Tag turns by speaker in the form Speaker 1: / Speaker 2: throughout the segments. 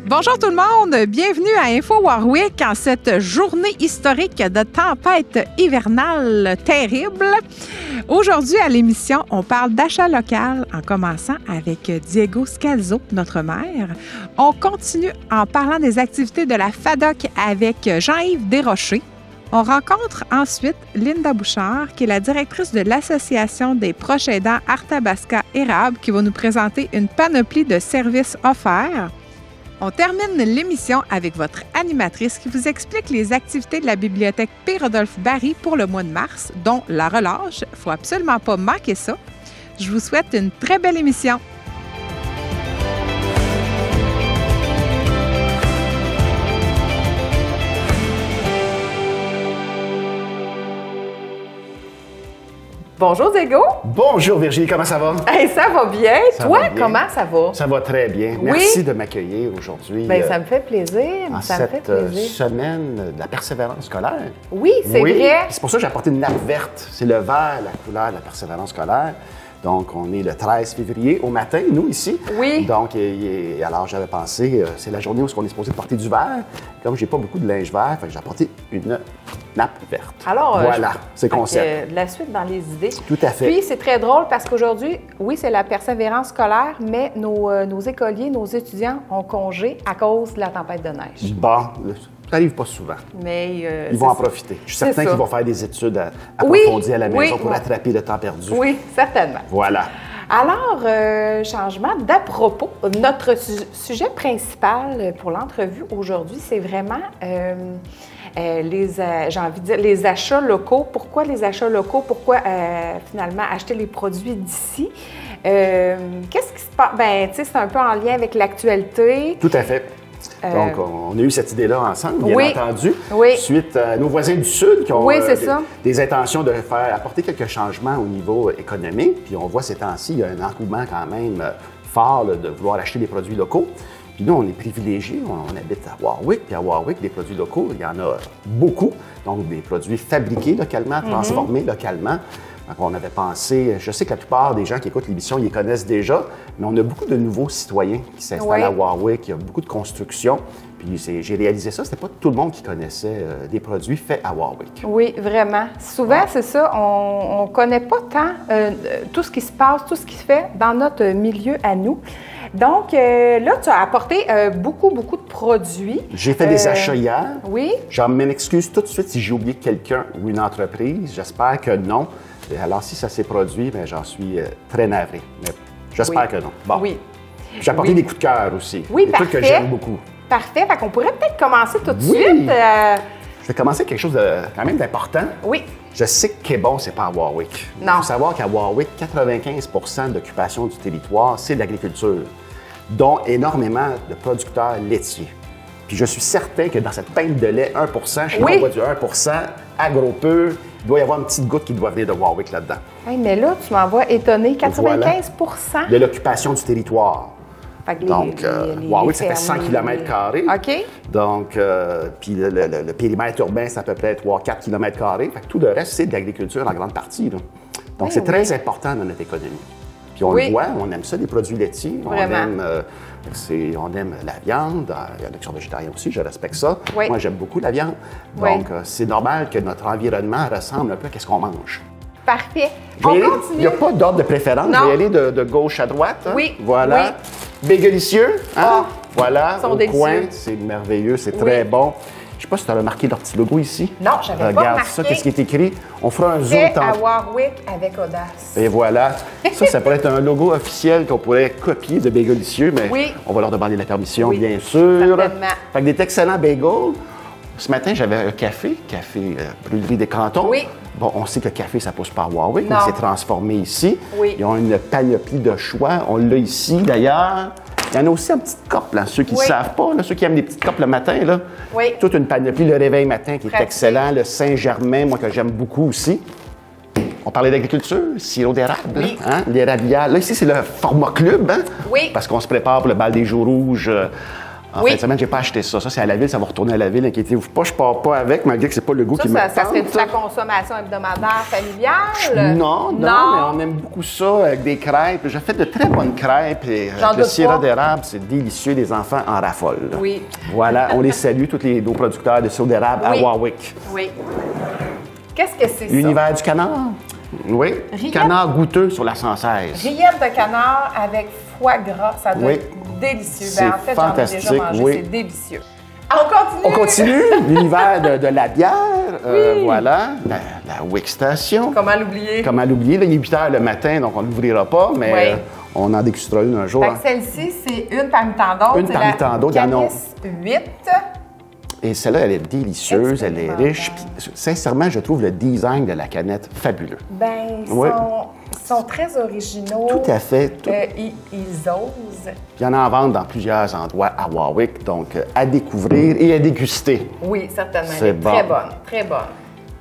Speaker 1: Bonjour tout le monde, bienvenue à Info Warwick en cette journée historique de tempête hivernale terrible. Aujourd'hui à l'émission, on parle d'achat local en commençant avec Diego Scalzo, notre maire. On continue en parlant des activités de la FADOC avec Jean-Yves Desrochers. On rencontre ensuite Linda Bouchard, qui est la directrice de l'Association des proches aidants Arthabasca Érable, qui va nous présenter une panoplie de services offerts. On termine l'émission avec votre animatrice qui vous explique les activités de la bibliothèque P-Rodolphe Barry pour le mois de mars, dont la relâche. Il ne faut absolument pas manquer ça. Je vous souhaite une très belle émission. Bonjour Diego.
Speaker 2: Bonjour Virginie, comment ça va?
Speaker 1: Hey, ça va bien.
Speaker 2: Ça
Speaker 1: Toi,
Speaker 2: va bien.
Speaker 1: comment ça va?
Speaker 2: Ça va très bien.
Speaker 1: Oui.
Speaker 2: Merci de m'accueillir aujourd'hui.
Speaker 1: Bien, ça me fait plaisir.
Speaker 2: En
Speaker 1: Ça me fait
Speaker 2: cette
Speaker 1: plaisir.
Speaker 2: semaine de la persévérance scolaire.
Speaker 1: Oui, c'est vrai.
Speaker 2: C'est pour ça que j'ai apporté une nappe verte. C'est le vert, la couleur de la persévérance scolaire. Donc, on est le 13 février au matin, nous, ici.
Speaker 1: Oui.
Speaker 2: Donc, alors, j'avais pensé, c'est la journée où on est supposé porter du vert. Comme j'ai pas beaucoup de linge vert, j'ai apporté une nappe verte.
Speaker 1: Alors,
Speaker 2: voilà, c'est le concept.
Speaker 1: La suite dans les idées.
Speaker 2: Tout à fait.
Speaker 1: Puis, c'est très drôle parce qu'aujourd'hui, oui, c'est la persévérance scolaire, mais nos écoliers, nos étudiants ont congé à cause de la tempête de neige.
Speaker 2: Bon, ça n'arrive pas souvent.
Speaker 1: Mais
Speaker 2: Ils vont en profiter. Je suis
Speaker 1: C'est
Speaker 2: certain
Speaker 1: ça.
Speaker 2: qu'ils vont faire des études approfondies à la maison pour
Speaker 1: oui.
Speaker 2: rattraper le temps perdu.
Speaker 1: Oui, certainement.
Speaker 2: Voilà.
Speaker 1: Alors, changement d'à propos. Notre sujet principal pour l'entrevue aujourd'hui, c'est vraiment j'ai envie de dire, les achats locaux. Pourquoi les achats locaux? Pourquoi finalement acheter les produits d'ici? Qu'est-ce qui se passe? Bien, tu sais, c'est un peu en lien avec l'actualité.
Speaker 2: Tout à fait. Donc, on a eu cette idée-là ensemble, bien entendu,
Speaker 1: Oui.
Speaker 2: suite à nos voisins du Sud qui ont
Speaker 1: des
Speaker 2: intentions de faire apporter quelques changements au niveau économique. Puis on voit ces temps-ci, il y a un engouement quand même fort là, de vouloir acheter des produits locaux. Puis nous, on est privilégiés, on habite à Warwick, puis à Warwick, des produits locaux, il y en a beaucoup. Donc, des produits fabriqués localement, transformés localement. Donc, on avait pensé, je sais que la plupart des gens qui écoutent l'émission, ils les connaissent déjà, mais on a beaucoup de nouveaux citoyens qui s'installent à Warwick, il y a beaucoup de construction. Puis j'ai réalisé ça, c'était pas tout le monde qui connaissait des produits faits à Warwick.
Speaker 1: Oui, vraiment. Souvent, c'est ça, on connaît pas tant tout ce qui se passe, tout ce qui se fait dans notre milieu à nous. Donc, là, tu as apporté beaucoup de produits.
Speaker 2: J'ai fait des achats hier.
Speaker 1: Oui.
Speaker 2: J'en m'excuse tout de suite si j'ai oublié quelqu'un ou une entreprise. J'espère que non. Alors, si ça s'est produit, bien, j'en suis très navré. Mais j'espère que non. Bon.
Speaker 1: Oui.
Speaker 2: J'ai apporté des coups de cœur aussi.
Speaker 1: Oui,
Speaker 2: des trucs que j'aime beaucoup.
Speaker 1: Parfait. Fait qu'on pourrait peut-être commencer tout de
Speaker 2: Oui.
Speaker 1: suite.
Speaker 2: Je vais commencer avec quelque chose de quand même d'important.
Speaker 1: Oui.
Speaker 2: Je sais que Québec, c'est pas à Warwick.
Speaker 1: Non.
Speaker 2: Il faut savoir qu'à Warwick, 95% d'occupation du territoire, c'est de l'agriculture, dont énormément de producteurs laitiers. Puis je suis certain que dans cette pinte de lait 1 chez nous, on voit du 1 agro-pur, il doit y avoir une petite goutte qui doit venir de Warwick là-dedans.
Speaker 1: Hey, mais là, tu m'envoies étonné, 95
Speaker 2: de l'occupation du territoire.
Speaker 1: Fait que
Speaker 2: Donc, Warwick, ça fait 100 km².
Speaker 1: OK.
Speaker 2: Donc, puis le périmètre urbain, c'est à peu près 3-4 km². Fait que tout le reste, c'est de l'agriculture en grande partie, là. Donc, c'est très important dans notre économie. Puis on le voit, on aime ça, les produits laitiers.
Speaker 1: Vraiment.
Speaker 2: On aime la viande. Il y en a qui sont végétariens aussi, je respecte ça.
Speaker 1: Oui.
Speaker 2: Moi, j'aime beaucoup la viande. Donc, c'est normal que notre environnement ressemble un peu à ce qu'on mange.
Speaker 1: Parfait. On continue.
Speaker 2: Il n'y a pas d'ordre de préférence.
Speaker 1: Non.
Speaker 2: Je vais y aller de gauche à droite. Hein?
Speaker 1: Oui.
Speaker 2: Voilà. Bégalicieux. Hein?
Speaker 1: Ils
Speaker 2: Voilà.
Speaker 1: sont
Speaker 2: Au
Speaker 1: délicieux.
Speaker 2: coin, c'est merveilleux, c'est très bon. Je ne sais pas si tu as remarqué leur petit logo ici.
Speaker 1: Non, j'avais pas
Speaker 2: Regarde
Speaker 1: remarqué.
Speaker 2: ça, qu'est-ce qui est écrit. On fera un zoom
Speaker 1: Fait à
Speaker 2: tantôt.
Speaker 1: Warwick avec audace.
Speaker 2: Et voilà. Ça pourrait être un logo officiel qu'on pourrait copier de Bégalicieux, mais on va leur demander la permission, bien sûr.
Speaker 1: Certainement.
Speaker 2: Fait que des excellents bagels. Ce matin, j'avais un café Brûlerie des Cantons.
Speaker 1: Oui.
Speaker 2: Bon, on sait que le café, ça pousse pas à Warwick,
Speaker 1: Non.
Speaker 2: mais c'est transformé ici.
Speaker 1: Oui.
Speaker 2: Ils ont une panoplie de choix. On l'a ici, d'ailleurs. Il y en a aussi en petites copes, là, ceux qui ne savent pas, là, ceux qui aiment des petites copes le matin. Là.
Speaker 1: Oui.
Speaker 2: Toute une panoplie, le réveil matin qui est
Speaker 1: Pratique.
Speaker 2: excellent, le Saint-Germain, moi que j'aime beaucoup aussi. On parlait d'agriculture, sirop d'érable,
Speaker 1: Oui.
Speaker 2: L'érabilial. Là, ici, c'est le format club, hein?
Speaker 1: Oui.
Speaker 2: Parce qu'on se prépare pour le bal des jours rouges En fin de semaine, j'ai pas acheté ça. Ça, c'est à la ville, ça va retourner à la ville. Inquiétez-vous pas, je pars pas avec, malgré que c'est pas le goût qui me tente.
Speaker 1: Ça serait de la consommation hebdomadaire familiale?
Speaker 2: Non, mais on aime beaucoup ça avec des crêpes. J'ai fait de très bonnes crêpes et avec le
Speaker 1: doute
Speaker 2: sirop
Speaker 1: pas.
Speaker 2: d'érable, c'est délicieux. Les enfants en raffolent.
Speaker 1: Oui.
Speaker 2: Voilà, on les salue, tous nos producteurs de sirop d'érable à Warwick.
Speaker 1: Oui. Qu'est-ce que c'est ça?
Speaker 2: L'univers du canard. Oui.
Speaker 1: Rillettes.
Speaker 2: Canard goûteux sur la 116.
Speaker 1: Rillettes de canard avec foie gras, ça doit
Speaker 2: Oui.
Speaker 1: être délicieux.
Speaker 2: C'est
Speaker 1: En fait, j'en ai
Speaker 2: fantastique,
Speaker 1: déjà mangé,
Speaker 2: oui.
Speaker 1: c'est délicieux. On continue!
Speaker 2: On continue. L'univers de la bière. Voilà. La Wick Station.
Speaker 1: Comment l'oublier?
Speaker 2: Comment l'oublier? Là, il est 8 h le matin, donc on ne l'ouvrira pas, mais
Speaker 1: Oui.
Speaker 2: on en dégustera une un jour.
Speaker 1: Fait que celle-ci, c'est une parmi tant d'autres.
Speaker 2: Une parmi tant d'autres. Il y en a-
Speaker 1: Canis 8.
Speaker 2: Et celle-là, elle est délicieuse, elle est riche. Puis, sincèrement, je trouve le design de la canette fabuleux.
Speaker 1: Ben,
Speaker 2: Oui.
Speaker 1: ils sont très originaux.
Speaker 2: Tout à fait.
Speaker 1: Ils osent.
Speaker 2: Il y en a en vente dans plusieurs endroits à Warwick, donc à découvrir et à déguster.
Speaker 1: Oui, certainement.
Speaker 2: C'est
Speaker 1: Elle est
Speaker 2: bon.
Speaker 1: Très bonne, très bonne.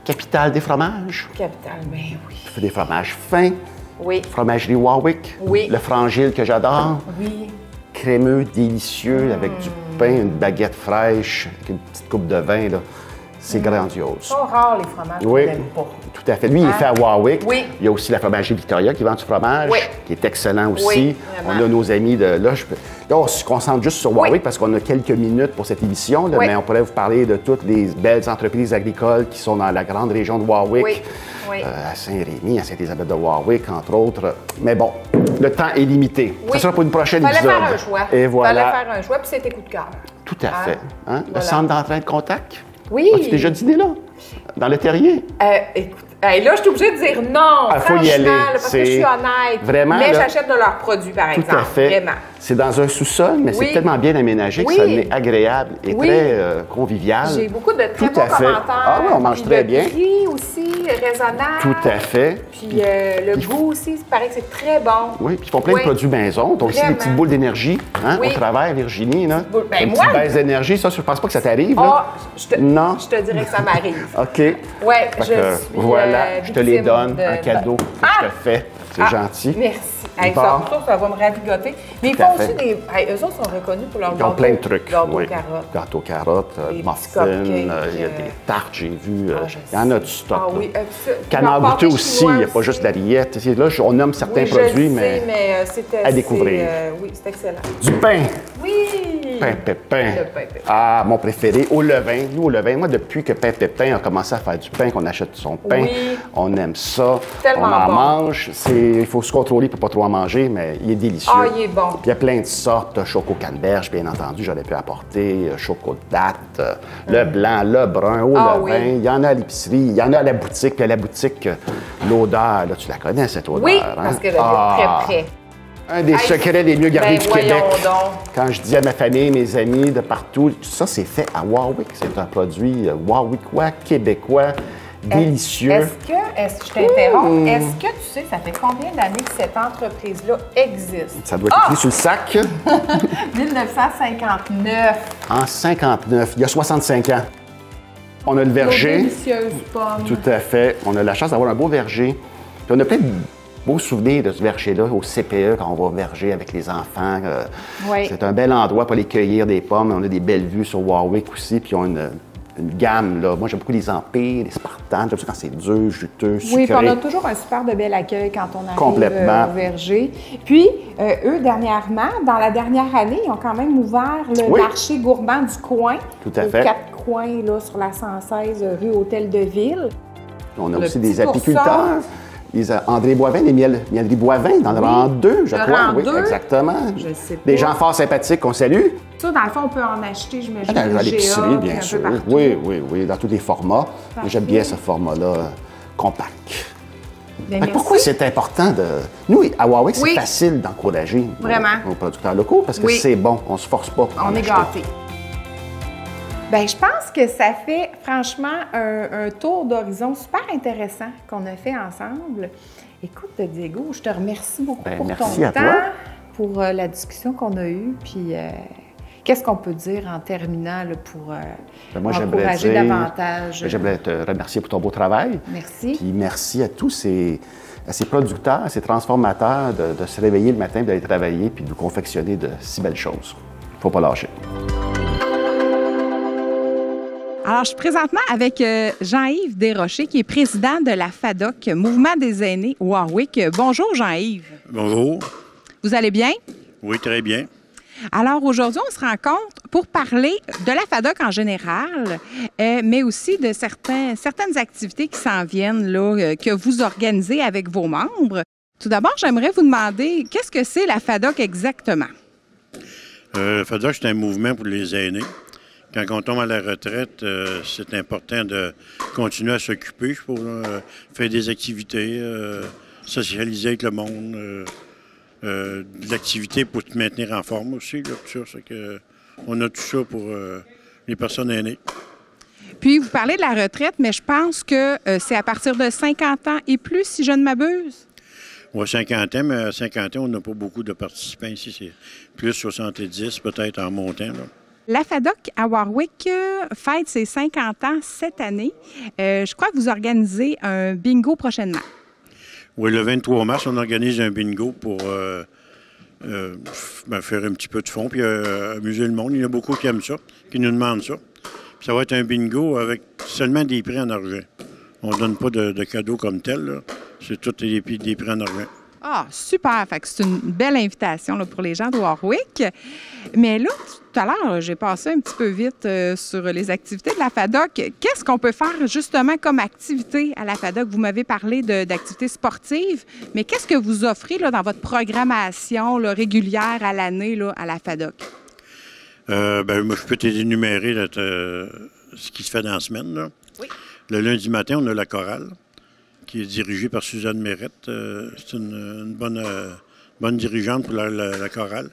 Speaker 2: Capitale des fromages.
Speaker 1: Capitale, ben oui.
Speaker 2: Je fais des fromages fins.
Speaker 1: Oui,
Speaker 2: Fromagerie Warwick.
Speaker 1: Oui.
Speaker 2: Le frangile que j'adore.
Speaker 1: oui.
Speaker 2: Crémeux, délicieux, avec du pain, une baguette fraîche, avec une petite coupe de vin. Là. C'est grandiose.
Speaker 1: Ils sont rares, les fromages
Speaker 2: Oui,
Speaker 1: qu'on n'aime pas.
Speaker 2: tout à fait. Lui, il est fait à Warwick.
Speaker 1: Oui.
Speaker 2: Il y a aussi la fromagerie Victoria qui vend du fromage,
Speaker 1: Oui.
Speaker 2: qui est excellent aussi.
Speaker 1: Oui,
Speaker 2: On
Speaker 1: vraiment.
Speaker 2: a nos amis de... Là, on se concentre juste sur Warwick parce qu'on a quelques minutes pour cette émission, là,
Speaker 1: Oui.
Speaker 2: mais on pourrait vous parler de toutes les belles entreprises agricoles qui sont dans la grande région de Warwick.
Speaker 1: Oui, oui.
Speaker 2: À Saint-Rémy, à Sainte-Élisabeth de Warwick, entre autres. Mais bon, le temps est limité.
Speaker 1: Oui.
Speaker 2: Ça sera pour une prochaine
Speaker 1: Fallait
Speaker 2: épisode.
Speaker 1: faire un choix.
Speaker 2: Et voilà.
Speaker 1: Fallait faire un choix, puis c'était coup de cœur.
Speaker 2: Tout à fait. Hein? Le
Speaker 1: Voilà.
Speaker 2: centre d'entraide de contact.
Speaker 1: Oui.
Speaker 2: As-tu déjà dîné là? Dans le terrier?
Speaker 1: Écoute, là, je suis obligée de dire non.
Speaker 2: Ah, faut y
Speaker 1: franchement,
Speaker 2: aller.
Speaker 1: là, parce que
Speaker 2: C'est
Speaker 1: je suis honnête.
Speaker 2: vraiment,
Speaker 1: Mais
Speaker 2: là,
Speaker 1: j'achète de leurs produits, par exemple.
Speaker 2: Tout à fait.
Speaker 1: Vraiment.
Speaker 2: C'est dans un sous-sol, mais
Speaker 1: Oui.
Speaker 2: c'est tellement bien aménagé
Speaker 1: Oui.
Speaker 2: que ça en est agréable et
Speaker 1: Oui.
Speaker 2: très convivial.
Speaker 1: J'ai beaucoup de très
Speaker 2: Tout
Speaker 1: bons
Speaker 2: à fait.
Speaker 1: commentaires.
Speaker 2: Ah oui, on mange
Speaker 1: puis
Speaker 2: très
Speaker 1: le
Speaker 2: bien.
Speaker 1: prix aussi, raisonnable.
Speaker 2: Tout à fait.
Speaker 1: Puis le goût aussi, il paraît que c'est très bon.
Speaker 2: Oui, puis ils font plein
Speaker 1: Oui.
Speaker 2: de produits maison. Donc aussi des
Speaker 1: Vraiment.
Speaker 2: petites boules d'énergie
Speaker 1: Oui.
Speaker 2: au travers, Virginie. Là.
Speaker 1: boules- ben,
Speaker 2: Une
Speaker 1: moi-
Speaker 2: petite baisse d'énergie, ça, je pense pas que ça t'arrive.
Speaker 1: Ah,
Speaker 2: là. Non.
Speaker 1: je te dirais que ça m'arrive.
Speaker 2: OK.
Speaker 1: Ouais,
Speaker 2: Fait
Speaker 1: je
Speaker 2: que,
Speaker 1: suis,
Speaker 2: voilà, je te les
Speaker 1: victime
Speaker 2: donne,
Speaker 1: de-
Speaker 2: un cadeau que
Speaker 1: Ah!
Speaker 2: je te fais. C'est gentil.
Speaker 1: Merci. Hey,
Speaker 2: Bon.
Speaker 1: ça va me ravigoter. Mais ils
Speaker 2: Tout à
Speaker 1: font
Speaker 2: fait.
Speaker 1: aussi des... Eux autres sont reconnus pour leur
Speaker 2: Ils ont plein de trucs.
Speaker 1: Gâteau
Speaker 2: oui.
Speaker 1: carottes.
Speaker 2: Gâteau carotte,
Speaker 1: Des
Speaker 2: muffins,
Speaker 1: petits cupcakes,
Speaker 2: il y a des tartes, j'ai vu.
Speaker 1: je
Speaker 2: Il y en a
Speaker 1: sais.
Speaker 2: du stock.
Speaker 1: Ah
Speaker 2: là.
Speaker 1: oui,
Speaker 2: Canard
Speaker 1: leur
Speaker 2: goûteux
Speaker 1: pâté
Speaker 2: aussi,
Speaker 1: chinois
Speaker 2: il n'y a pas juste la rillette. Là, on nomme certains
Speaker 1: Oui,
Speaker 2: produits,
Speaker 1: je sais,
Speaker 2: mais
Speaker 1: c'était...
Speaker 2: à découvrir.
Speaker 1: Oui, c'est excellent.
Speaker 2: du pain.
Speaker 1: Oui!
Speaker 2: Pain pépin.
Speaker 1: Le pain pépin.
Speaker 2: Ah, mon préféré, au levain. Nous, au levain, moi, depuis que Pain Pépin a commencé à faire du pain, qu'on achète son pain,
Speaker 1: Oui.
Speaker 2: on aime ça.
Speaker 1: Tellement
Speaker 2: on en
Speaker 1: bon.
Speaker 2: mange. Il faut se contrôler pour ne pas trop en manger, mais il est délicieux.
Speaker 1: Ah, il est bon.
Speaker 2: Puis il y a plein de sortes. Choco canneberge, bien entendu, j'aurais pu apporter. Choco date, le blanc, le brun, au
Speaker 1: Ah,
Speaker 2: levain.
Speaker 1: oui.
Speaker 2: Il y en a à l'épicerie, il y en a à la boutique. Puis à la boutique, l'odeur, là, tu la connais, cette odeur.
Speaker 1: Oui,
Speaker 2: hein?
Speaker 1: parce que le
Speaker 2: Ah,
Speaker 1: très près.
Speaker 2: un des secrets les mieux gardés
Speaker 1: ben
Speaker 2: du
Speaker 1: voyons
Speaker 2: Québec.
Speaker 1: donc.
Speaker 2: Quand je dis à ma famille, mes amis de partout, ça, c'est fait à Warwick. C'est un produit warwickois, québécois, délicieux.
Speaker 1: Est-ce que je t'interromps, est-ce que tu sais, ça fait combien d'années que cette entreprise-là existe?
Speaker 2: Ça doit être écrit sur le sac.
Speaker 1: 1959.
Speaker 2: En 59, il y a 65 ans. On a le
Speaker 1: Nos
Speaker 2: verger.
Speaker 1: délicieuses pommes.
Speaker 2: Tout à fait. On a la chance d'avoir un beau verger. Puis on a plein de beaux souvenirs de ce verger-là au CPE quand on va verger avec les enfants.
Speaker 1: Oui.
Speaker 2: C'est un bel endroit pour aller cueillir des pommes. On a des belles vues sur Warwick aussi. Puis on a une gamme. Là. Moi, j'aime beaucoup les empires, les Spartans. J'aime ça quand c'est dur, juteux, sucré.
Speaker 3: Oui, puis on a toujours un super de bel accueil quand on arrive
Speaker 2: Complètement.
Speaker 3: au verger. Puis, eux, dernièrement, dans la dernière année, ils ont quand même ouvert le
Speaker 2: Oui.
Speaker 3: marché gourmand du coin.
Speaker 2: Tout à
Speaker 3: aux
Speaker 2: fait.
Speaker 3: 4 coins, là, sur la 116, rue Hôtel de Ville.
Speaker 2: On a
Speaker 1: Le
Speaker 2: aussi
Speaker 1: petit
Speaker 2: des apiculteurs. André Boivin, les mieleries Boivin, dans le rang 2, je
Speaker 1: Le
Speaker 2: crois.
Speaker 1: rang
Speaker 2: Oui,
Speaker 1: 2?
Speaker 2: exactement.
Speaker 1: Je sais pas.
Speaker 2: Des gens fort sympathiques qu'on salue.
Speaker 3: Ça, dans le fond, on peut en acheter, j'imagine,
Speaker 2: À
Speaker 3: au
Speaker 2: l'épicerie,
Speaker 3: GA, puis
Speaker 2: bien
Speaker 3: un peu
Speaker 2: sûr.
Speaker 3: partout.
Speaker 2: Oui, oui, oui, dans tous les formats.
Speaker 3: Parfait.
Speaker 2: J'aime bien ce format-là, compact.
Speaker 3: Bien,
Speaker 2: Fait que pourquoi
Speaker 3: merci.
Speaker 2: c'est important de... Nous, à Warwick, c'est
Speaker 1: Oui.
Speaker 2: facile d'encourager
Speaker 1: Vraiment.
Speaker 2: nos producteurs locaux parce que
Speaker 1: Oui.
Speaker 2: c'est bon, on se force pas. pour en
Speaker 1: On est
Speaker 2: acheter.
Speaker 1: gâtés.
Speaker 3: Bien, je pense que ça fait franchement un tour d'horizon super intéressant qu'on a fait ensemble. Écoute, Diego, je te remercie beaucoup
Speaker 2: Ben,
Speaker 3: pour
Speaker 2: merci
Speaker 3: ton
Speaker 2: à
Speaker 3: temps,
Speaker 2: toi.
Speaker 3: pour la discussion qu'on a eue. Puis, qu'est-ce qu'on peut dire en terminant là, pour
Speaker 2: Ben, moi, j'aimerais
Speaker 3: encourager
Speaker 2: dire-
Speaker 3: davantage?
Speaker 2: J'aimerais te remercier pour ton beau travail.
Speaker 3: Merci.
Speaker 2: Puis merci à tous ces producteurs, ces transformateurs de se réveiller le matin, d'aller travailler puis de nous confectionner de si belles choses. Il ne faut pas lâcher.
Speaker 1: Alors, je suis présentement avec Jean-Yves Desrochers, qui est président de la FADOC, Mouvement des aînés Warwick. Bonjour, Jean-Yves.
Speaker 4: Bonjour.
Speaker 1: Vous allez bien?
Speaker 4: Oui, très bien.
Speaker 1: Alors, aujourd'hui, on se rencontre pour parler de la FADOC en général, mais aussi de certaines activités qui s'en viennent, là, que vous organisez avec vos membres. Tout d'abord, j'aimerais vous demander, qu'est-ce que c'est la FADOC exactement?
Speaker 4: La FADOC, c'est un mouvement pour les aînés. Quand on tombe à la retraite, c'est important de continuer à s'occuper pour faire des activités, socialiser avec le monde, de l'activité pour se maintenir en forme aussi. Là, tout ça, c'est que on a tout ça pour les personnes aînées.
Speaker 1: Puis, vous parlez de la retraite, mais je pense que c'est à partir de 50 ans et plus, si je ne m'abuse.
Speaker 4: Oui, 50 ans, mais à 50 ans, on n'a pas beaucoup de participants ici. C'est plus 70, peut-être en montant, là.
Speaker 1: La FADOC à Warwick fête ses 50 ans cette année. Je crois que vous organisez un bingo prochainement.
Speaker 4: Oui, le 23 mars, on organise un bingo pour faire un petit peu de fond puis amuser le monde. Il y en a beaucoup qui aiment ça, qui nous demandent ça. Puis ça va être un bingo avec seulement des prix en argent. On ne donne pas de cadeaux comme tel, là. C'est tous des prix en argent.
Speaker 1: Ah, super! Fait que c'est une belle invitation là, pour les gens de Warwick. Mais là, tout à l'heure, j'ai passé un petit peu vite sur les activités de la FADOC. Qu'est-ce qu'on peut faire justement comme activité à la FADOC? Vous m'avez parlé d'activités sportives, mais qu'est-ce que vous offrez là, dans votre programmation là, régulière à l'année là, à la FADOC?
Speaker 4: Moi, je peux t'énumérer ce qui se fait dans la semaine, là. Oui. Le lundi matin, on a la chorale, qui est dirigée par Suzanne Mérette. C'est une bonne dirigeante pour la chorale.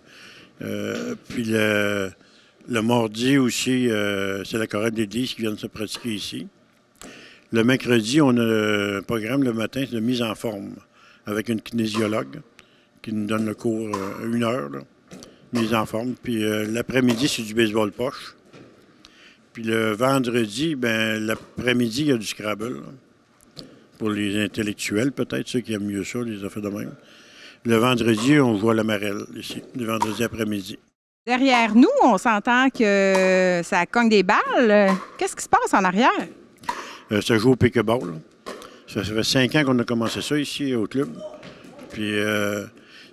Speaker 4: Puis le mardi aussi, c'est la chorale d'Église qui vient de se pratiquer ici. Le mercredi, on a un programme le matin de mise en forme avec une kinésiologue qui nous donne le cours 1 heure, là, mise en forme. Puis l'après-midi, c'est du baseball poche. Puis le vendredi, l'après-midi, il y a du Scrabble, là. Pour les intellectuels, peut-être, ceux qui aiment mieux ça, les affaires de même. Le vendredi, on joue à la marelle, ici, le vendredi après-midi.
Speaker 1: Derrière nous, on s'entend que ça cogne des balles. Qu'est-ce qui se passe en arrière?
Speaker 4: Ça joue au pick-ball. Ça fait 5 ans qu'on a commencé ça ici, au club. Puis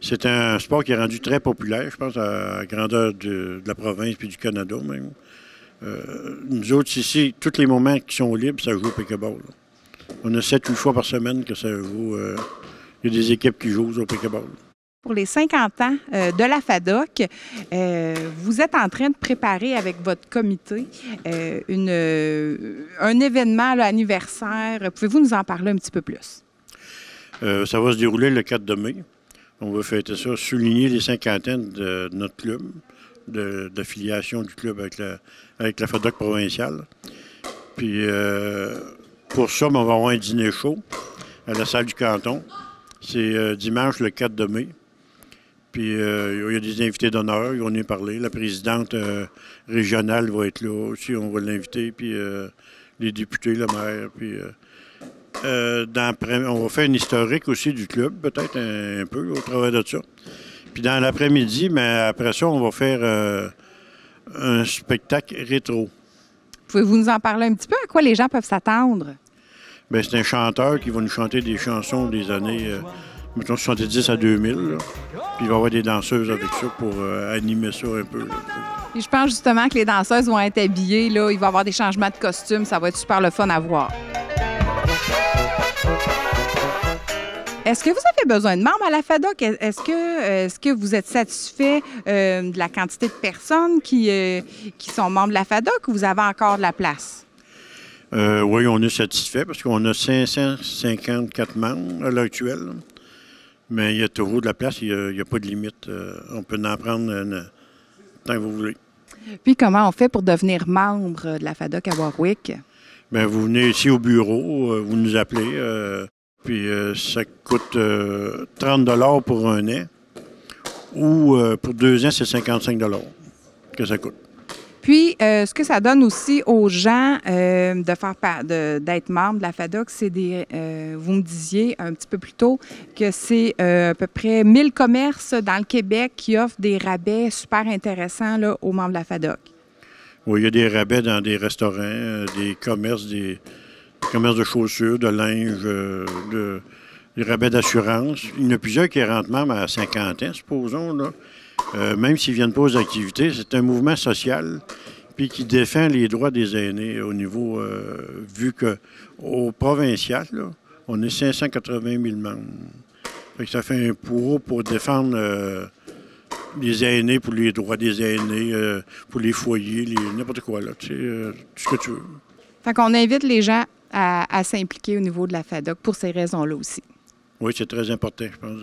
Speaker 4: c'est un sport qui est rendu très populaire, je pense, à la grandeur de la province puis du Canada, même. Nous autres, ici, tous les moments qui sont libres, ça joue au pick-ball. On a 7-8 fois par semaine que ça joue. Il y a des équipes qui jouent au pick-ball.
Speaker 1: Pour les 50 ans de la FADOC, vous êtes en train de préparer avec votre comité un événement là, anniversaire. Pouvez-vous nous en parler un petit peu plus?
Speaker 4: Ça va se dérouler le 4 mai. On va fêter ça, souligner les 50 ans de notre club, d'affiliation du club avec la FADOC provinciale. Puis pour ça, on va avoir un dîner chaud à la salle du canton. C'est dimanche le 4 mai. Puis il y a des invités d'honneur, on y a parlé. La présidente régionale va être là aussi, on va l'inviter. Puis les députés, le maire. Puis on va faire une historique aussi du club, peut-être un peu au travers de ça. Puis dans l'après-midi, mais après ça, on va faire un spectacle rétro.
Speaker 1: Pouvez-vous nous en parler un petit peu? À quoi les gens peuvent s'attendre?
Speaker 4: Bien, c'est un chanteur qui va nous chanter des chansons des années, mettons, 70 à 2000. Là. Puis il va y avoir des danseuses avec ça pour animer ça un peu. Là.
Speaker 1: Et je pense justement que les danseuses vont être habillées. Là. Il va y avoir des changements de costumes. Ça va être super le fun à voir. Est-ce que vous avez besoin de membres à la FADOC? Est-ce que vous êtes satisfait de la quantité de personnes qui sont membres de la FADOC ou vous avez encore de la place?
Speaker 4: Oui, on est satisfait parce qu'on a 554 membres à l'heure actuelle. Mais il y a toujours de la place, il n'y a pas de limite. On peut en prendre tant que vous voulez.
Speaker 1: Puis comment on fait pour devenir membre de la FADOC à Warwick?
Speaker 4: Bien, vous venez ici au bureau, vous nous appelez, puis ça coûte 30 $ pour 1 an. Ou pour 2 ans, c'est 55 $ que ça coûte.
Speaker 1: Puis, ce que ça donne aussi aux gens d'être membres de la FADOC, c'est vous me disiez un petit peu plus tôt que c'est à peu près 1000 commerces dans le Québec qui offrent des rabais super intéressants là, aux membres de la FADOC.
Speaker 4: Oui, il y a des rabais dans des restaurants, des commerces de chaussures, de linge, des rabais d'assurance. Il y en a plusieurs qui rentrent même à 50 ans, supposons, là. Même s'ils ne viennent pas aux activités, c'est un mouvement social puis qui défend les droits des aînés au niveau, vu qu'au provincial, là, on est 580 000 membres. Fait que ça fait un pourreau pour défendre les aînés, pour les droits des aînés, pour les foyers, n'importe quoi, là, tu sais, tout ce que tu veux.
Speaker 1: Fait qu'on invite les gens à s'impliquer au niveau de la FADOC pour ces raisons-là aussi.
Speaker 4: Oui, c'est très important, je pense,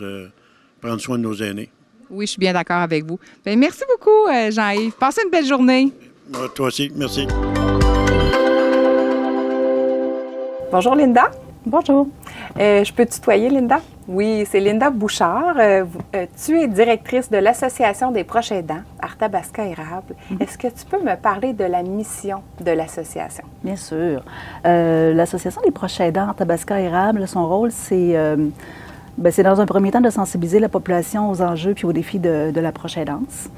Speaker 4: prendre soin de nos aînés.
Speaker 1: Oui, je suis bien d'accord avec vous. Bien, merci beaucoup, Jean-Yves. Passez une belle journée.
Speaker 4: Toi aussi, merci.
Speaker 3: Bonjour, Linda.
Speaker 5: Bonjour.
Speaker 3: Je peux tutoyer, Linda? Oui, c'est Linda Bouchard. Tu es directrice de l'Association des proches aidants, Arthabasca Érable. Est-ce que tu peux me parler de la mission de l'association?
Speaker 5: Bien sûr. L'Association des proches aidants, Arthabasca Érable, son rôle, c'est dans un premier temps de sensibiliser la population aux enjeux puis aux défis de la proche aidance.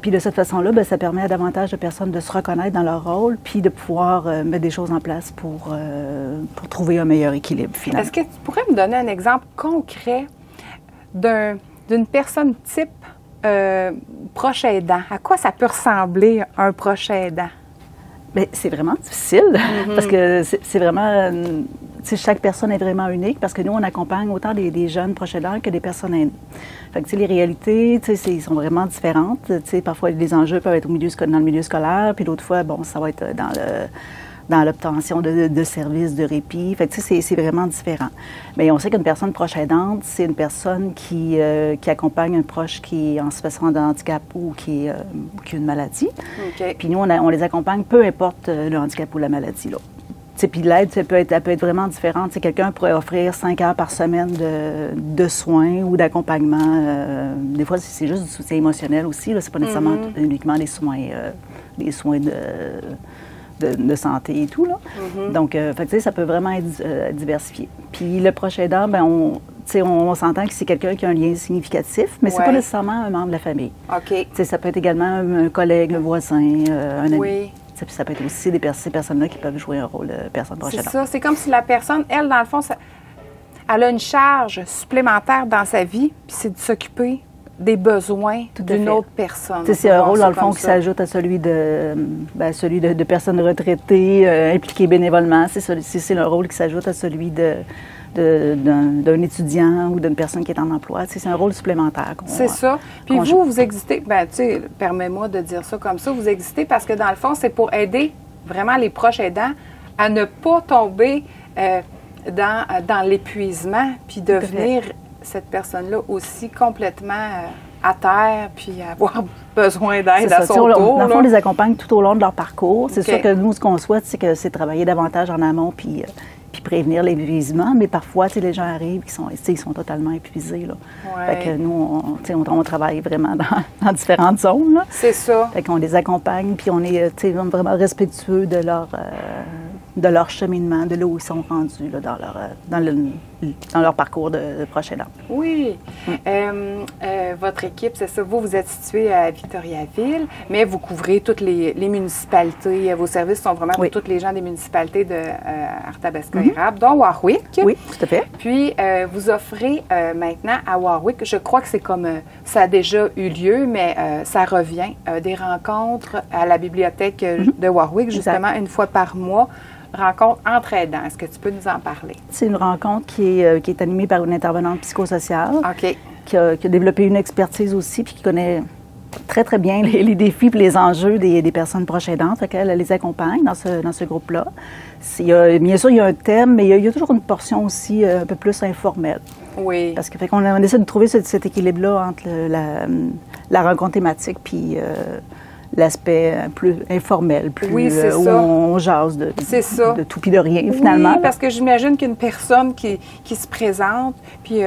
Speaker 5: Puis de cette façon-là, ça permet à davantage de personnes de se reconnaître dans leur rôle puis de pouvoir mettre des choses en place pour trouver un meilleur équilibre, finalement.
Speaker 3: Est-ce que tu pourrais me donner un exemple concret d'une personne type proche aidant? À quoi ça peut ressembler un proche aidant?
Speaker 5: Bien, c'est vraiment difficile parce que c'est vraiment... chaque personne est vraiment unique parce que nous, on accompagne autant des jeunes proches aidants que des personnes aînées. Fait que, les réalités, sont vraiment différentes. Parfois, les enjeux peuvent être dans le milieu scolaire, puis d'autres fois, ça va être dans l'obtention de services, de répit. Fait que, c'est vraiment différent. Mais on sait qu'une personne proche aidante, c'est une personne qui accompagne un proche qui est en situation de handicap ou qui a une maladie.
Speaker 3: Okay.
Speaker 5: Puis nous, on les accompagne, peu importe le handicap ou la maladie, là. Puis l'aide, elle peut être vraiment différente. Quelqu'un pourrait offrir 5 heures par semaine de soins ou d'accompagnement. Des fois, c'est juste du soutien émotionnel aussi. C'est pas nécessairement uniquement des soins de santé et tout, là. Donc, ça peut vraiment être diversifié. Puis le proche aidant, on s'entend que c'est quelqu'un qui a un lien significatif, mais c'est pas nécessairement un membre de la famille.
Speaker 3: OK.
Speaker 5: Ça peut être également un collègue, un voisin, un ami.
Speaker 3: Oui.
Speaker 5: Puis ça peut être aussi ces personnes-là qui peuvent jouer un rôle de personne proche aidante.
Speaker 3: C'est ça. C'est comme si la personne, elle, dans le fond, elle a une charge supplémentaire dans sa vie, puis c'est de s'occuper des besoins d'une autre personne.
Speaker 5: C'est un rôle, dans le fond, qui s'ajoute à celui de personnes retraitées, impliquées bénévolement. C'est le rôle qui s'ajoute à celui d'un étudiant ou d'une personne qui est en emploi. C'est un rôle supplémentaire.
Speaker 3: C'est ça. Puis vous existez, permets-moi de dire ça comme ça, vous existez parce que dans le fond, c'est pour aider vraiment les proches aidants à ne pas tomber dans l'épuisement, puis devenir cette personne-là aussi complètement à terre, puis avoir besoin d'aide à son tour.
Speaker 5: Dans le fond, on les accompagne tout au long de leur parcours. C'est sûr que nous, ce qu'on souhaite, c'est travailler davantage en amont, puis prévenir l'épuisement, mais parfois, les gens arrivent, ils sont totalement épuisés, là.
Speaker 3: Ouais.
Speaker 5: Fait que nous, on travaille vraiment dans différentes zones, là.
Speaker 3: C'est ça.
Speaker 5: Fait qu'on les accompagne, puis on est vraiment respectueux de leur cheminement, de là où ils sont rendus, là, dans leur parcours de proche aidant.
Speaker 3: Oui. Votre équipe, c'est ça, vous êtes situé à Victoriaville, mais vous couvrez toutes les municipalités. Vos services sont vraiment pour toutes les gens des municipalités de Arthabasca Érable, dont Warwick.
Speaker 5: Oui, tout à fait.
Speaker 3: Puis, vous offrez maintenant à Warwick, je crois que c'est comme ça a déjà eu lieu, mais ça revient, des rencontres à la bibliothèque de Warwick, justement, une fois par mois. Rencontre entre aidants. Est-ce que tu peux nous en parler? C'est
Speaker 5: une rencontre qui est animée par une intervenante psychosociale qui a développé une expertise aussi puis qui connaît très, très bien les défis et les enjeux des personnes proches aidantes. Elle les accompagne dans ce groupe-là. Bien sûr, il y a un thème, mais il y a toujours une portion aussi un peu plus informelle.
Speaker 3: Oui.
Speaker 5: Parce qu'on essaie de trouver cet équilibre-là entre la rencontre thématique puis l'aspect plus informel, plus où on jase de tout puis de rien, finalement.
Speaker 3: Oui, parce que j'imagine qu'une personne qui se présente, puis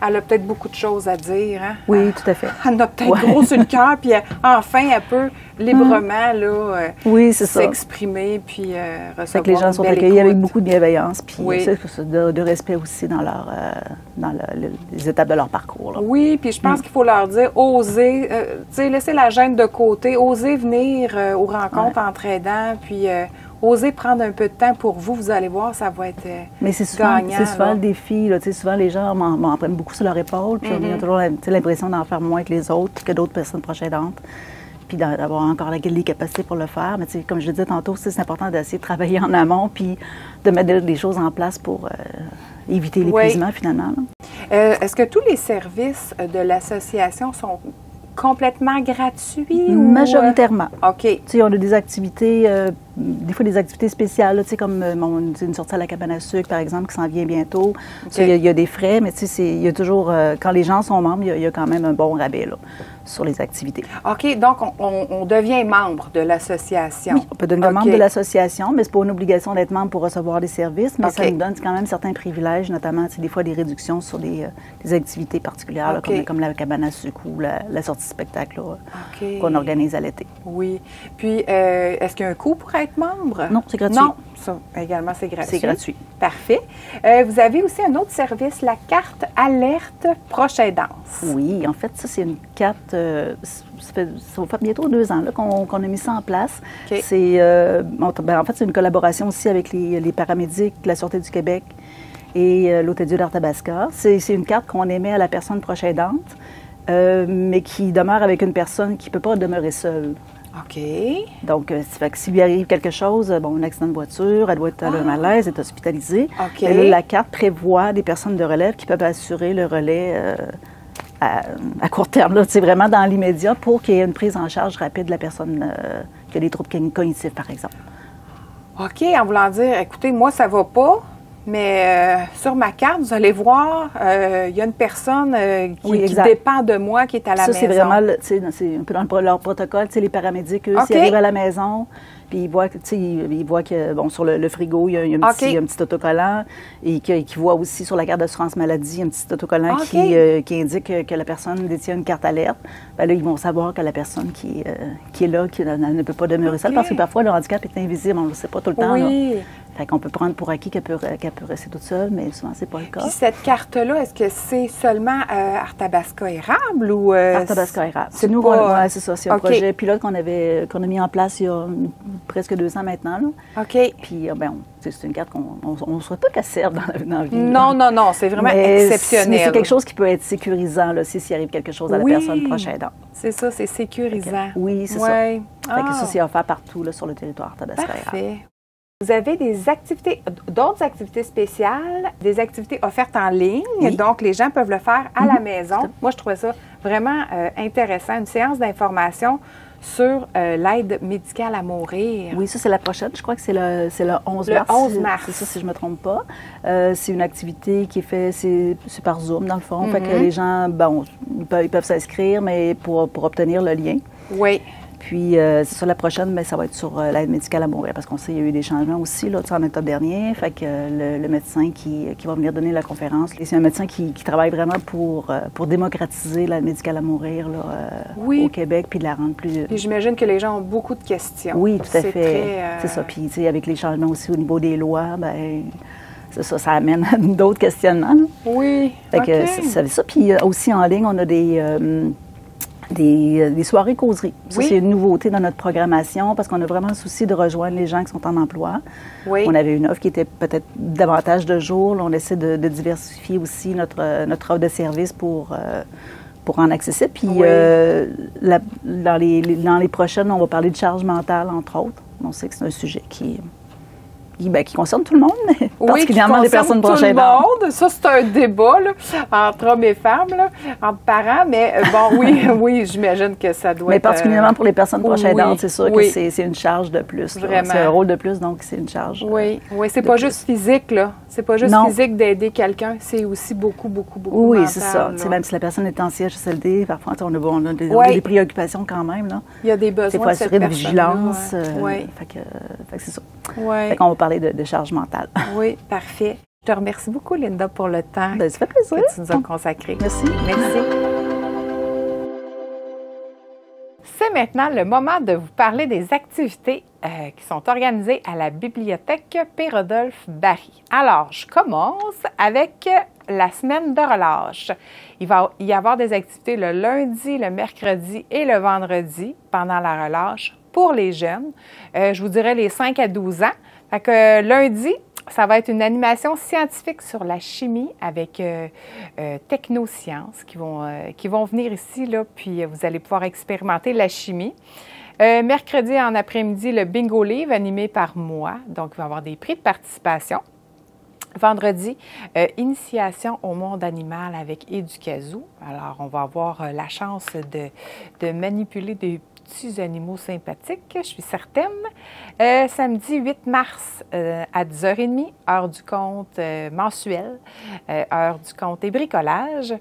Speaker 3: elle a peut-être beaucoup de choses à dire. Hein?
Speaker 5: Oui, tout à fait.
Speaker 3: Elle a peut-être gros sur le cœur, puis enfin, elle peut librement
Speaker 5: oui, c'est
Speaker 3: s'exprimer, puis recevoir
Speaker 5: fait que les gens sont accueillis avec beaucoup de bienveillance, puis de respect aussi dans les étapes de leur parcours. Là.
Speaker 3: Oui, puis je pense qu'il faut leur dire, osez, laisser la gêne de côté, osez venir aux rencontres entre aidants, puis osez prendre un peu de temps pour vous, vous allez voir, ça va être
Speaker 5: mais c'est souvent, gagnant. C'est souvent le défi. Là, souvent, les gens m'en prennent beaucoup sur leur épaule, puis on a toujours l'impression d'en faire moins que les autres, que d'autres personnes proches aidantes, puis d'avoir encore les capacités pour le faire. Mais comme je le disais tantôt, c'est important d'essayer de travailler en amont, puis de mettre des choses en place pour éviter l'épuisement, finalement.
Speaker 3: Est-ce que tous les services de l'association sont complètement gratuits?
Speaker 5: Majoritairement.
Speaker 3: OK.
Speaker 5: On a des activités, des fois des activités spéciales, là, comme une sortie à la cabane à sucre, par exemple, qui s'en vient bientôt. Il y a des frais, mais il y a toujours, quand les gens sont membres, il y a quand même un bon rabais là, sur les activités.
Speaker 3: OK. Donc, on devient membre de l'association.
Speaker 5: Oui, on peut devenir membre de l'association, mais ce n'est pas une obligation d'être membre pour recevoir des services, mais ça nous donne quand même certains privilèges, notamment des fois des réductions sur des activités particulières, là, comme la cabane à sucre ou la sortie spectacle qu'on organise à l'été.
Speaker 3: Oui. Puis, est-ce qu'il y a un coût pour être membre?
Speaker 5: Non, c'est gratuit.
Speaker 3: Non, ça également, c'est gratuit.
Speaker 5: C'est gratuit.
Speaker 3: Parfait. Vous avez aussi un autre service, la carte alerte proche aidance.
Speaker 5: Oui, en fait, ça, c'est une carte, ça fait bientôt 2 ans qu'on a mis ça en place.
Speaker 3: Okay.
Speaker 5: En fait, c'est une collaboration aussi avec les paramédics, la Sûreté du Québec et l'Hôtel-Dieu d'Arthabasca. C'est une carte qu'on émet à la personne proche aidante, mais qui demeure avec une personne qui ne peut pas demeurer seule.
Speaker 3: OK.
Speaker 5: Donc, s'il lui arrive quelque chose, un accident de voiture, elle doit être à un malaise, elle est hospitalisée.
Speaker 3: OK.
Speaker 5: Là, la carte prévoit des personnes de relève qui peuvent assurer le relais à court terme, là, vraiment dans l'immédiat, pour qu'il y ait une prise en charge rapide de la personne qui a des troubles cognitifs, par exemple.
Speaker 3: OK, en voulant dire, écoutez, moi, ça va pas. Mais sur ma carte, vous allez voir, il y a une personne qui dépend de moi, qui est à la maison.
Speaker 5: Ça, c'est vraiment, c'est un peu dans leur protocole. Les paramédics, eux, s'ils arrivent à la maison, puis ils voient que sur le frigo, il y a un petit autocollant, et qu'ils voient aussi sur la carte d'assurance maladie un petit autocollant qui indique que la personne détient une carte alerte. Bien là, ils vont savoir que la personne qui est là, qui ne peut pas demeurer seule, parce que parfois, le handicap est invisible, on ne le sait pas tout le temps.
Speaker 3: Oui.
Speaker 5: Là. Fait qu'on peut prendre pour acquis qu'elle peut rester toute seule, mais souvent, c'est pas le cas.
Speaker 3: Puis cette carte-là, est-ce que c'est seulement Arthabasca érable ou...
Speaker 5: Arthabasca érable. C'est nous, c'est ça. C'est un projet pilote qu'on a mis en place il y a presque 2 ans maintenant. Là.
Speaker 3: OK.
Speaker 5: Puis, c'est une carte qu'on ne souhaite pas qu'elle serve dans la vie.
Speaker 3: Non. C'est vraiment exceptionnel.
Speaker 5: Mais c'est quelque chose qui peut être sécurisant là, s'il arrive quelque chose à la personne proche aidante.
Speaker 3: C'est ça, c'est sécurisant.
Speaker 5: Oui, c'est ça. Fait que ça, c'est offert partout là, sur le territoire Arthabasca érable.
Speaker 3: Parfait. Vous avez d'autres activités spéciales, des activités offertes en ligne, donc les gens peuvent le faire à la maison. Moi, je trouvais ça vraiment intéressant, une séance d'information sur l'aide médicale à mourir.
Speaker 5: Oui, ça, c'est la prochaine. Je crois que c'est le 11 mars.
Speaker 3: Le 11 mars.
Speaker 5: C'est ça, si je ne me trompe pas. C'est une activité qui est faite, c'est par Zoom, dans le fond. Fait que les gens, ils peuvent s'inscrire, mais pour obtenir le lien.
Speaker 3: Oui.
Speaker 5: Puis, c'est ça, la prochaine, ça va être sur l'aide médicale à mourir, parce qu'on sait qu'il y a eu des changements aussi, là, en octobre dernier. Fait que le médecin qui va venir donner la conférence, c'est un médecin qui travaille vraiment pour démocratiser l'aide médicale à mourir là, au Québec, puis de la rendre plus...
Speaker 3: Puis j'imagine que les gens ont beaucoup de questions.
Speaker 5: Oui, tout à fait. C'est ça. Puis, tu sais, avec les changements aussi au niveau des lois, c'est ça, ça amène d'autres questionnements. Là.
Speaker 3: Oui,
Speaker 5: fait que c'est ça. Puis aussi en ligne, on a des soirées causeries. Ça, c'est une nouveauté dans notre programmation parce qu'on a vraiment le souci de rejoindre les gens qui sont en emploi.
Speaker 3: Oui.
Speaker 5: On avait une offre qui était peut-être davantage de jours. Là, on essaie de diversifier aussi notre offre de services pour rendre accessible. Puis dans les prochaines, on va parler de charge mentale, entre autres. On sait que c'est un sujet qui concerne tout le monde, mais particulièrement les personnes proches aidantes.
Speaker 3: Ça, c'est un débat là, entre hommes et femmes, là, entre parents, mais oui, j'imagine que ça doit être...
Speaker 5: Mais particulièrement pour les personnes proches aidantes, c'est sûr que c'est une charge de plus.
Speaker 3: Vraiment.
Speaker 5: C'est un rôle de plus, donc c'est une charge.
Speaker 3: Oui, c'est pas juste physique, là. C'est pas juste physique d'aider quelqu'un, c'est aussi beaucoup
Speaker 5: Oui,
Speaker 3: mental,
Speaker 5: c'est ça. Même si la personne est en CHSLD, parfois, on a des préoccupations quand même. Là.
Speaker 3: Il y a des besoins.
Speaker 5: Il faut assurer de vigilance.
Speaker 3: Fait
Speaker 5: que c'est ça.
Speaker 3: Ouais.
Speaker 5: Fait qu'on va parler de charge mentale.
Speaker 3: Oui, parfait. Je te remercie beaucoup, Linda, pour le temps
Speaker 5: Ça fait plaisir.
Speaker 3: que tu nous as consacré.
Speaker 5: Merci.
Speaker 3: Merci. C'est maintenant le moment de vous parler des activités qui sont organisées à la bibliothèque P-Rodolphe Barry. Alors, je commence avec la semaine de relâche. Il va y avoir des activités le lundi, le mercredi et le vendredi pendant la relâche pour les jeunes. Je vous dirais les 5 à 12 ans. Fait que lundi, ça va être une animation scientifique sur la chimie avec Technosciences qui vont venir ici, là, puis vous allez pouvoir expérimenter la chimie. Mercredi en après-midi, le Bingo Livre animé par moi, donc il va y avoir des prix de participation. Vendredi, initiation au monde animal avec Éducazou. Alors, on va avoir la chance de manipuler des petits animaux sympathiques, je suis certaine. Samedi 8 mars à 10h30, heure du compte mensuel, heure du compte et bricolage.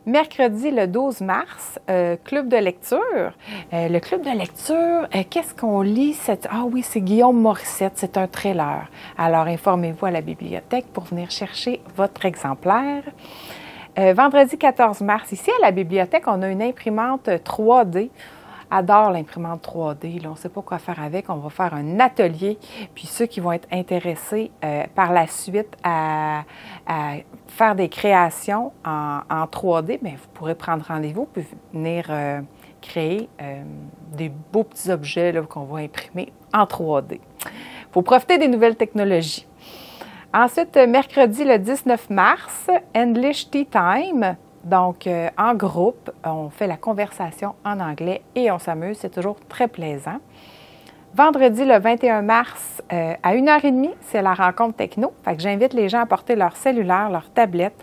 Speaker 3: Mercredi, le 12 mars, club de lecture. Le club de lecture, qu'est-ce qu'on lit? Ah oui, c'est Guillaume Morissette, c'est un trailer. Alors, informez-vous à la bibliothèque pour venir chercher votre exemplaire. Vendredi 14 mars, ici à la bibliothèque, on a une imprimante 3D. Adore l'imprimante 3D. Là, on ne sait pas quoi faire avec. On va faire un atelier. Puis ceux qui vont être intéressés par la suite à faire des créations en 3D, bien, vous pourrez prendre rendez-vous puis venir créer des beaux petits objets là, qu'on va imprimer en 3D. Il faut profiter des nouvelles technologies. Ensuite, mercredi, le 19 mars, English Tea Time. Donc, en groupe, on fait la conversation en anglais et on s'amuse. C'est toujours très plaisant. Vendredi, le 21 mars, à 1h30, c'est la rencontre techno. Fait que j'invite les gens à porter leur cellulaire, leur tablette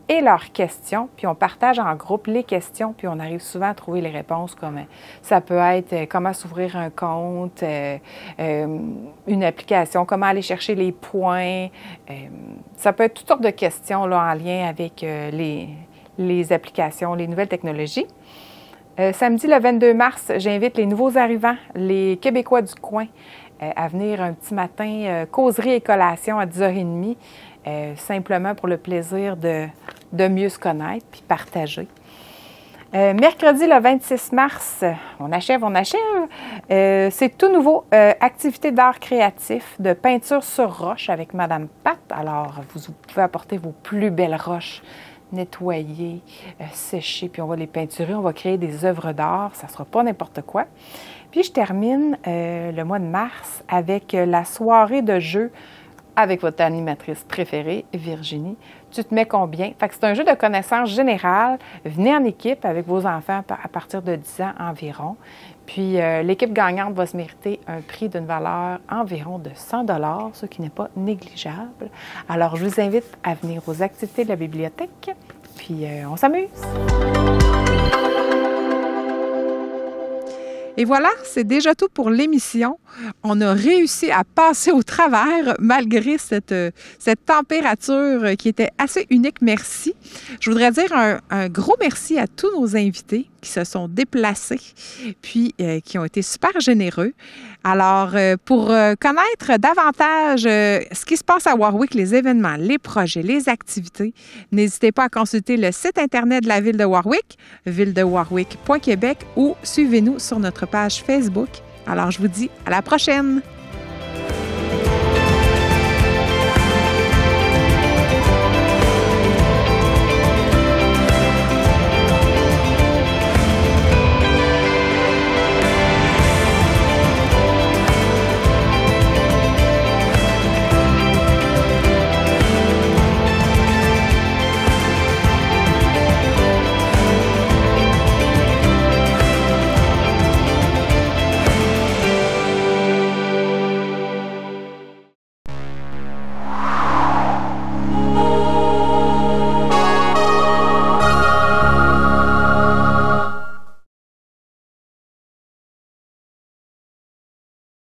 Speaker 3: et leurs questions. Puis on partage en groupe les questions, puis on arrive souvent à trouver les réponses comme ça peut être comment s'ouvrir un compte, une application, comment aller chercher les points. Ça peut être toutes sortes de questions là, en lien avec les applications, les nouvelles technologies. Samedi, le 22 mars, j'invite les nouveaux arrivants, les Québécois du coin, à venir un petit matin, causerie et collation à 10h30, simplement pour le plaisir de mieux se connaître puis partager. Mercredi, le 26 mars, on achève. C'est tout nouveau, activité d'art créatif, de peinture sur roche avec Madame Pat. Alors, vous pouvez apporter vos plus belles roches nettoyer, sécher, puis on va les peinturer, on va créer des œuvres d'art, ça ne sera pas n'importe quoi. Puis je termine le mois de mars avec la soirée de jeu avec votre animatrice préférée, Virginie. Tu te mets combien? Fait que c'est un jeu de connaissances générales. Venez en équipe avec vos enfants à partir de 10 ans environ. Puis l'équipe gagnante va se mériter un prix d'une valeur environ de 100 $, ce qui n'est pas négligeable. Alors, je vous invite à venir aux activités de la bibliothèque, puis on s'amuse!
Speaker 1: Et voilà, c'est déjà tout pour l'émission. On a réussi à passer au travers malgré cette température qui était assez unique. Merci. Je voudrais dire un gros merci à tous nos invités qui se sont déplacés puis qui ont été super généreux. Alors, pour connaître davantage ce qui se passe à Warwick, les événements, les projets, les activités, n'hésitez pas à consulter le site Internet de la Ville de Warwick, villedewarwick.québec ou suivez-nous sur notre page Facebook. Alors, je vous dis à la prochaine!